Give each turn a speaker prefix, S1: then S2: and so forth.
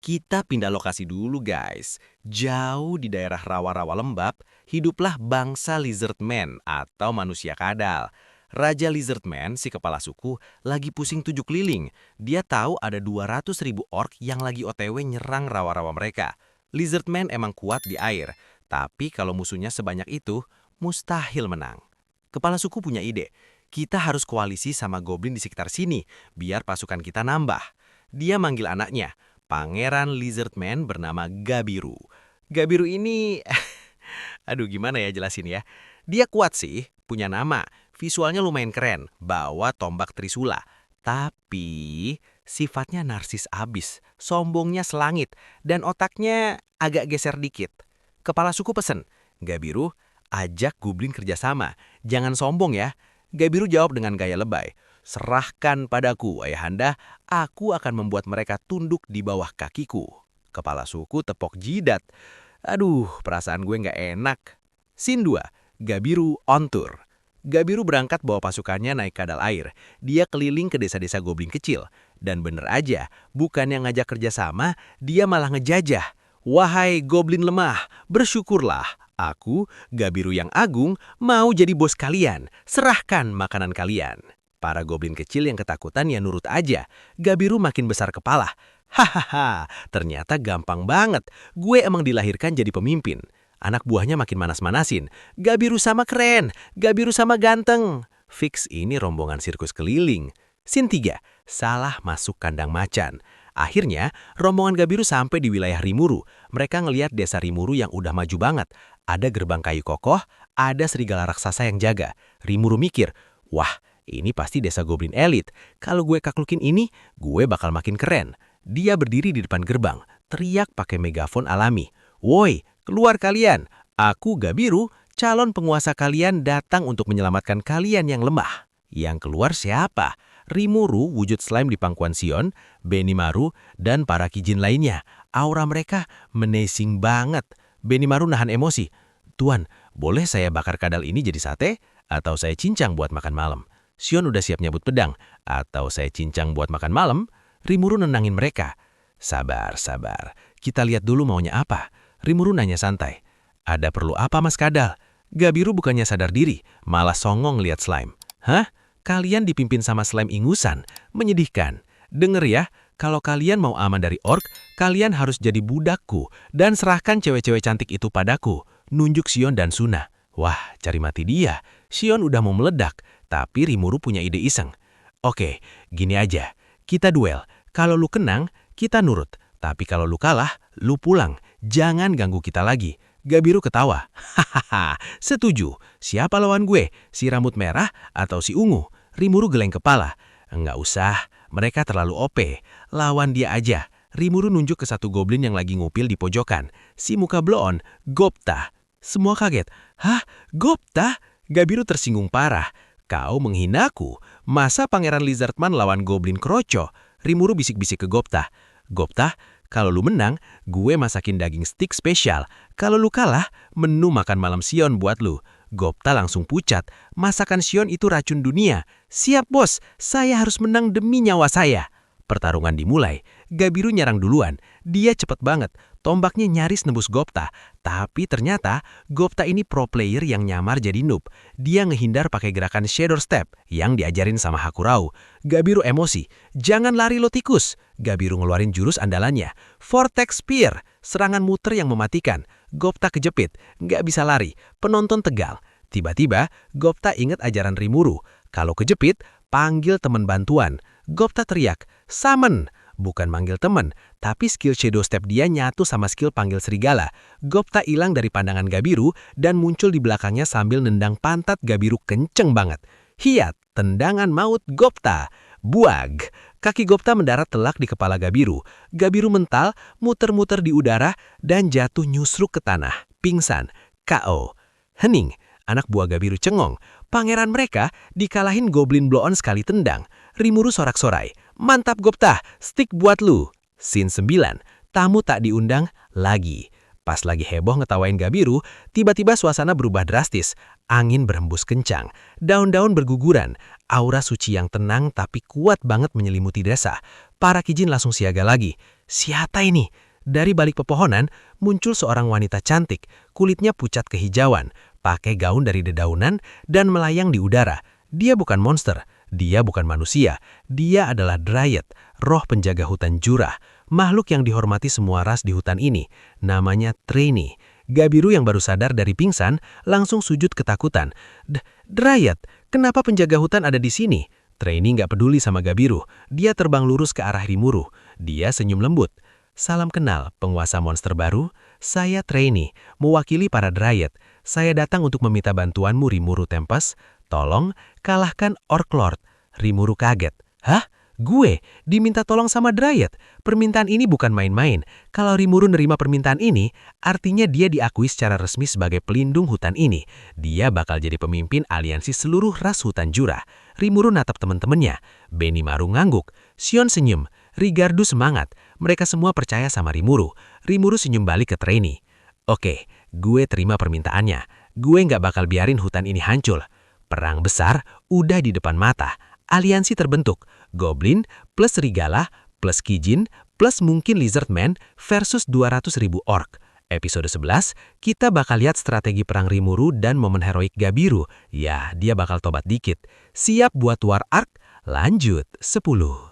S1: Kita pindah lokasi dulu guys. Jauh di daerah rawa-rawa lembab, hiduplah bangsa lizardman atau manusia kadal. Raja Lizardman, si kepala suku, lagi pusing tujuh keliling. Dia tahu ada 200.000 orc yang lagi OTW nyerang rawa-rawa mereka. Lizardman emang kuat di air, tapi kalau musuhnya sebanyak itu, mustahil menang. Kepala suku punya ide. Kita harus koalisi sama goblin di sekitar sini, biar pasukan kita nambah. Dia manggil anaknya, Pangeran Lizardman bernama Gabiru. Gabiru ini, aduh gimana ya jelasin ya. Dia kuat sih, punya nama, visualnya lumayan keren, bawa tombak Trisula. Tapi sifatnya narsis abis, sombongnya selangit, dan otaknya agak geser dikit. Kepala suku pesen, Gabiru, ajak goblin kerjasama, jangan sombong ya. Gabiru jawab dengan gaya lebay, serahkan padaku, ayahanda, aku akan membuat mereka tunduk di bawah kakiku. Kepala suku tepok jidat. Aduh, perasaan gue nggak enak. Scene 2, Gabiru on tour. Gabiru berangkat bawa pasukannya naik kadal air. Dia keliling ke desa-desa goblin kecil. Dan bener aja, bukan yang ngajak kerjasama, dia malah ngejajah. Wahai goblin lemah, bersyukurlah. Aku, Gabiru yang agung, mau jadi bos kalian. Serahkan makanan kalian. Para goblin kecil yang ketakutan ya nurut aja. Gabiru makin besar kepala. Hahaha, ternyata gampang banget. Gue emang dilahirkan jadi pemimpin. Anak buahnya makin manas-manasin. Gabiru sama keren, Gabiru sama ganteng. Fix ini rombongan sirkus keliling. Scene 3, salah masuk kandang macan. Akhirnya, rombongan Gabiru sampai di wilayah Rimuru. Mereka ngelihat desa Rimuru yang udah maju banget. Ada gerbang kayu kokoh, ada serigala raksasa yang jaga. Rimuru mikir, wah, ini pasti desa goblin elit. Kalau gue kaklukin ini, gue bakal makin keren. Dia berdiri di depan gerbang, teriak pakai megafon alami. Woi, keluar kalian. Aku Gabiru, calon penguasa kalian datang untuk menyelamatkan kalian yang lemah. Yang keluar siapa? Rimuru wujud slime di pangkuan Sion, Benimaru, dan para kijin lainnya. Aura mereka menacing banget. Benimaru nahan emosi. Tuan, boleh saya bakar kadal ini jadi sate? Atau saya cincang buat makan malam? Sion udah siap nyabut pedang. Atau saya cincang buat makan malam? Rimuru nenangin mereka. Sabar, sabar. Kita lihat dulu maunya apa. Rimuru nanya santai. Ada perlu apa Mas Kadal? Gabiru bukannya sadar diri, malah songong lihat slime. Hah? Kalian dipimpin sama slime ingusan? Menyedihkan. Dengar ya, kalau kalian mau aman dari orc, kalian harus jadi budakku dan serahkan cewek-cewek cantik itu padaku. Nunjuk Sion dan Suna. Wah, cari mati dia. Sion udah mau meledak, tapi Rimuru punya ide iseng. Oke, gini aja. Kita duel. Kalau lu kenang, kita nurut. Tapi kalau lu kalah, lu pulang. Jangan ganggu kita lagi. Gabiru ketawa. Hahaha, setuju. Siapa lawan gue? Si rambut merah atau si ungu? Rimuru geleng kepala. Enggak usah, mereka terlalu OP. Lawan dia aja. Rimuru nunjuk ke satu goblin yang lagi ngupil di pojokan. Si muka bloon, Gopta. Semua kaget. Hah? Gopta? Gabiru tersinggung parah. Kau menghinaku. Masa Pangeran Lizardman lawan goblin kroco? Rimuru bisik-bisik ke Gopta. Gopta, kalau lu menang, gue masakin daging steak spesial. Kalau lu kalah, menu makan malam Sion buat lu. Gopta langsung pucat. Masakan Sion itu racun dunia. Siap bos, saya harus menang demi nyawa saya. Pertarungan dimulai. Gabiru nyerang duluan. Dia cepet banget. Tombaknya nyaris nembus Gopta. Tapi ternyata Gopta ini pro player yang nyamar jadi noob. Dia ngehindar pakai gerakan Shadow Step yang diajarin sama Hakurau. Gabiru emosi. Jangan lari lo tikus. Gabiru ngeluarin jurus andalannya. Vortex Spear. Serangan muter yang mematikan. Gopta kejepit. Nggak bisa lari. Penonton tegal. Tiba-tiba Gopta ingat ajaran Rimuru. Kalau kejepit, panggil teman bantuan. Gopta teriak, summon! Bukan manggil teman, tapi skill Shadow Step dia nyatu sama skill panggil serigala. Gopta hilang dari pandangan Gabiru dan muncul di belakangnya sambil nendang pantat Gabiru kenceng banget. Hiat, tendangan maut Gopta. Buag! Kaki Gopta mendarat telak di kepala Gabiru. Gabiru mental, muter-muter di udara, dan jatuh nyusruk ke tanah. Pingsan. KO. Hening. Anak buah Gabiru cengong. Pangeran mereka dikalahin goblin blow-on sekali tendang. Rimuru sorak-sorai. Mantap Gopta, stick buat lu. Scene 9. Tamu tak diundang lagi.
S2: Pas lagi heboh ngetawain Gabiru, tiba-tiba suasana berubah drastis. Angin berhembus kencang, daun-daun berguguran, aura suci yang tenang tapi kuat banget menyelimuti desa. Para Kijin langsung siaga lagi. Siapa ini? Dari balik pepohonan, muncul seorang wanita cantik, kulitnya pucat kehijauan, pakai gaun dari dedaunan, dan melayang di udara. Dia bukan monster, dia bukan manusia, dia adalah Dryad, roh penjaga hutan Jurah, makhluk yang dihormati semua ras di hutan ini. Namanya Traini. Gabiru yang baru sadar dari pingsan, langsung sujud ketakutan. Dryad, kenapa penjaga hutan ada di sini? Traini nggak peduli sama Gabiru, dia terbang lurus ke arah Rimuru. Dia senyum lembut. Salam kenal, penguasa monster baru. Saya Traini, mewakili para Dryad. Saya datang untuk meminta bantuanmu Rimuru Tempest. Tolong, kalahkan Orc Lord. Rimuru kaget. Hah? Gue? Diminta tolong sama Dryad? Permintaan ini bukan main-main. Kalau Rimuru nerima permintaan ini, artinya dia diakui secara resmi sebagai pelindung hutan ini. Dia bakal jadi pemimpin aliansi seluruh ras hutan Jurah. Rimuru natap teman-temannya. Benimaru ngangguk. Sion senyum. Rigardu semangat. Mereka semua percaya sama Rimuru. Rimuru senyum balik ke Traini. Oke, gue terima permintaannya. Gue nggak bakal biarin hutan ini hancur. Perang besar udah di depan mata. Aliansi terbentuk. Goblin plus serigala plus Kijin plus mungkin Lizardman versus 200.000 orc. Episode 11, kita bakal lihat strategi perang Rimuru dan momen heroik Gabiru. Ya, dia bakal tobat dikit. Siap buat war arc? Lanjut 10.